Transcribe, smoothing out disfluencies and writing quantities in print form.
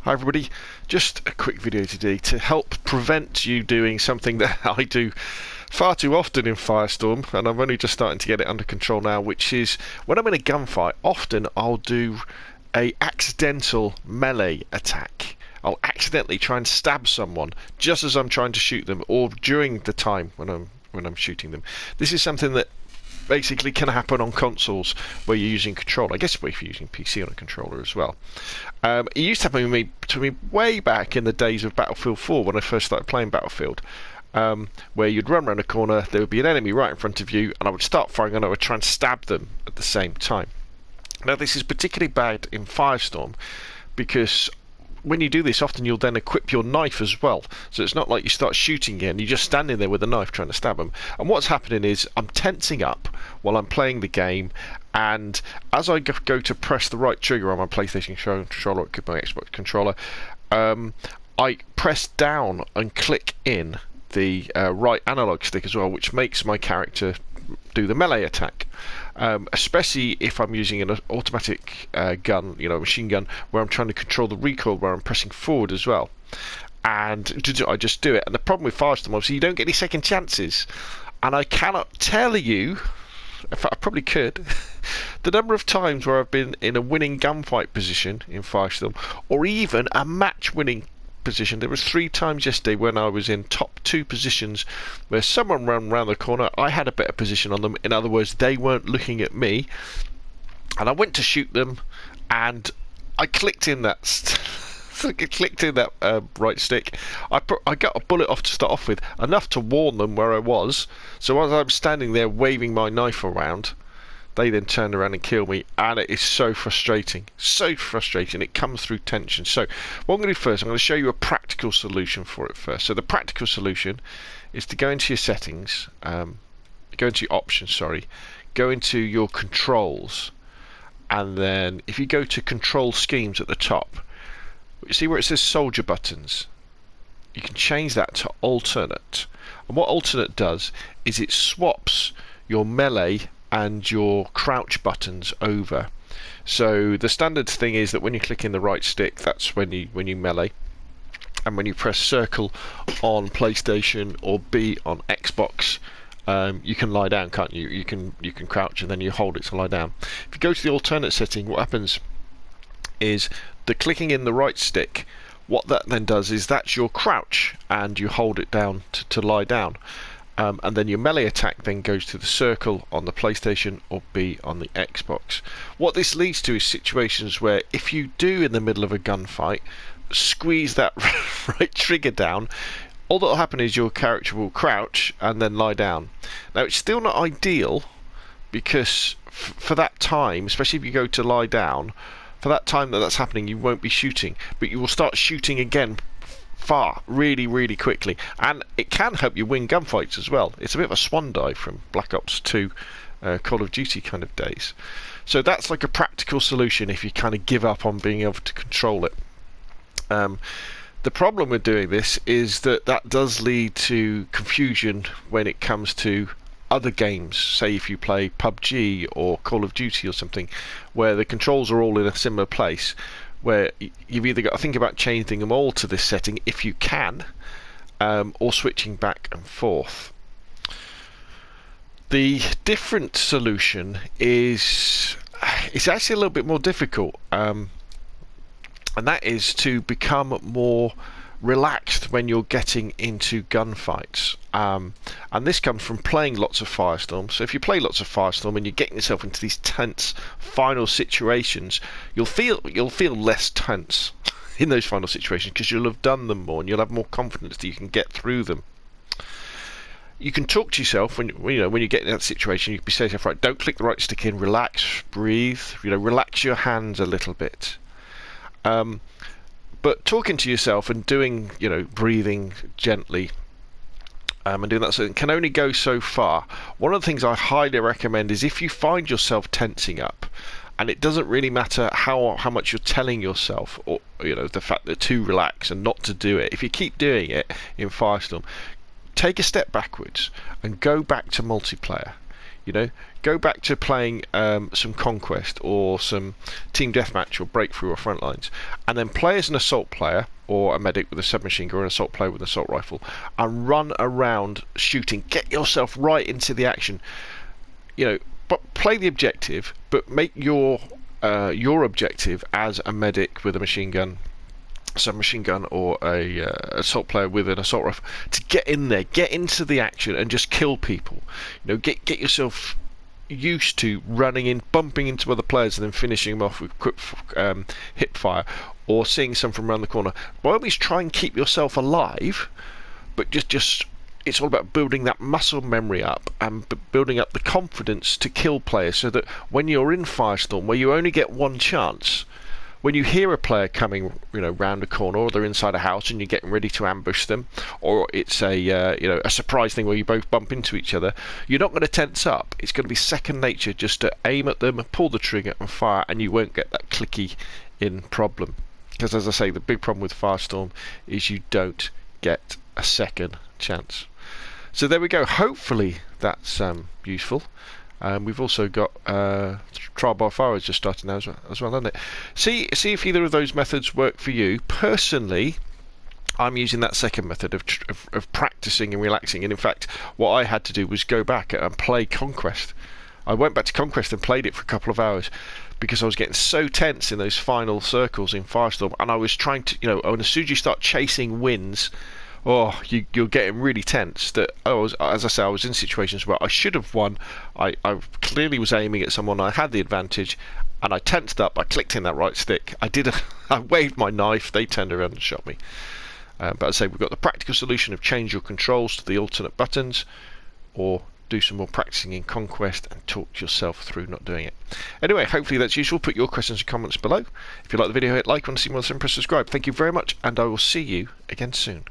Hi everybody, just a quick video today to help prevent you doing something that I do far too often in Firestorm, and I'm only just starting to get it under control now, which is when I'm in a gunfight, often I'll do a accidental melee attack. I'll accidentally try and stab someone just as I'm trying to shoot them, or during the time when I'm shooting them. This is something that basically can happen on consoles where you're using controller. I guess if you're using PC on a controller as well. It used to happen to me way back in the days of Battlefield 4 when I first started playing Battlefield, where you'd run around a corner, there would be an enemy right in front of you, and I would start firing and I would try and stab them at the same time. Now this is particularly bad in Firestorm because when you do this, often you'll then equip your knife as well. So it's not like you start shooting again, you're just standing there with a knife trying to stab them. And what's happening is I'm tensing up while I'm playing the game, and as I go to press the right trigger on my PlayStation controller or my Xbox controller, I press down and click in the right analog stick as well, which makes my character do the melee attack, especially if I'm using an automatic gun, you know, machine gun, where I'm trying to control the recoil, where I'm pressing forward as well. And I just do it. And the problem with Firestorm, obviously, you don't get any second chances. And I cannot tell you, in fact I probably could, the number of times where I've been in a winning gunfight position in Firestorm, or even a match-winning position. There was 3 times yesterday when I was in top 2 positions where someone ran around the corner, I had a better position on them, in other words they weren't looking at me, and I went to shoot them and I clicked in that right stick. I got a bullet off to start off with, enough to warn them where I was, so as I'm standing there waving my knife around, they then turned around and killed me, and it is so frustrating. So frustrating. It comes through tension. So what I'm going to do first, I'm going to show you a practical solution for it first. So the practical solution is to go into your settings, go into your options, go into your controls, and then if you go to control schemes at the top, you see where it says soldier buttons? You can change that to alternate. And what alternate does is it swaps your melee and your crouch buttons over. So the standard thing is that when you click in the right stick, that's when you melee, and when you press circle on PlayStation or B on Xbox, you can lie down, can't you? You can crouch and then you hold it to lie down. If you go to the alternate setting, what happens is the clicking in the right stick, what that then does is that's your crouch and you hold it down to lie down. And then your melee attack then goes to the circle on the PlayStation or B on the Xbox. What this leads to is situations where if you do in the middle of a gunfight squeeze that right trigger down, all that will happen is your character will crouch and then lie down. Now it's still not ideal because for that time, especially if you go to lie down, for that time that's happening you won't be shooting, but you will start shooting again really quickly, and it can help you win gunfights as well. It's a bit of a swan dive from Black Ops 2 Call of Duty kind of days. So that's like a practical solution if you kind of give up on being able to control it. The problem with doing this is that does lead to confusion when it comes to other games. Say if you play PUBG or Call of Duty or something where the controls are all in a similar place, where you've either got to think about changing them all to this setting if you can, or switching back and forth. The different solution is it's actually a little bit more difficult, and that is to become more relaxed when you're getting into gunfights, and this comes from playing lots of Firestorm. So if you play lots of Firestorm and you're getting yourself into these tense final situations, you'll feel less tense in those final situations because you'll have done them more and you'll have more confidence that you can get through them. You can talk to yourself when you get in that situation. You can be saying to yourself, right, don't click the right stick in, relax, breathe, relax your hands a little bit. But talking to yourself and doing, breathing gently, and doing that so it can only go so far. One of the things I highly recommend is if you find yourself tensing up, and it doesn't really matter how much you're telling yourself, or the fact that to relax and not to do it. If you keep doing it in Firestorm, take a step backwards and go back to multiplayer. You know, go back to playing some Conquest or some Team Deathmatch or Breakthrough or Frontlines, and then play as an assault player or a medic with a submachine gun or an assault player with an assault rifle, and run around shooting. Get yourself right into the action. You know, but play the objective, but make your objective as a medic with a machine gun, submachine gun, or a assault player with an assault rifle, to get in there, get into the action, and just kill people. You know, get yourself used to running in, bumping into other players, and then finishing them off with quick hip fire, or seeing some from around the corner. By always try and keep yourself alive, but just it's all about building that muscle memory up and building up the confidence to kill players, so that when you're in Firestorm, where you only get one chance, when you hear a player coming, you know, round a corner, or they're inside a house and you're getting ready to ambush them, or it's a you know, a surprise thing where you both bump into each other, you're not going to tense up. It's going to be second nature just to aim at them, pull the trigger and fire, and you won't get that clicky in problem. Because as I say, the big problem with Firestorm is you don't get a second chance. So there we go. Hopefully that's useful. We've also got Trial by Fire has just started now as well, hasn't it? See if either of those methods work for you. Personally, I'm using that second method of practicing and relaxing. And in fact, what I had to do was go back and play Conquest. I went back to Conquest and played it for a couple of hours, because I was getting so tense in those final circles in Firestorm, and I was trying to, you know, and as soon as you start chasing wins, you're getting really tense. That as I say, I was in situations where I should have won. I clearly was aiming at someone. I had the advantage, and I tensed up. I clicked in that right stick. I waved my knife. They turned around and shot me. But as I say, we've got the practical solution of change your controls to the alternate buttons, or do some more practicing in Conquest and talk yourself through not doing it. Anyway, hopefully that's useful. Put your questions and comments below. If you like the video, hit like. Want to see more, then press subscribe. Thank you very much, and I will see you again soon.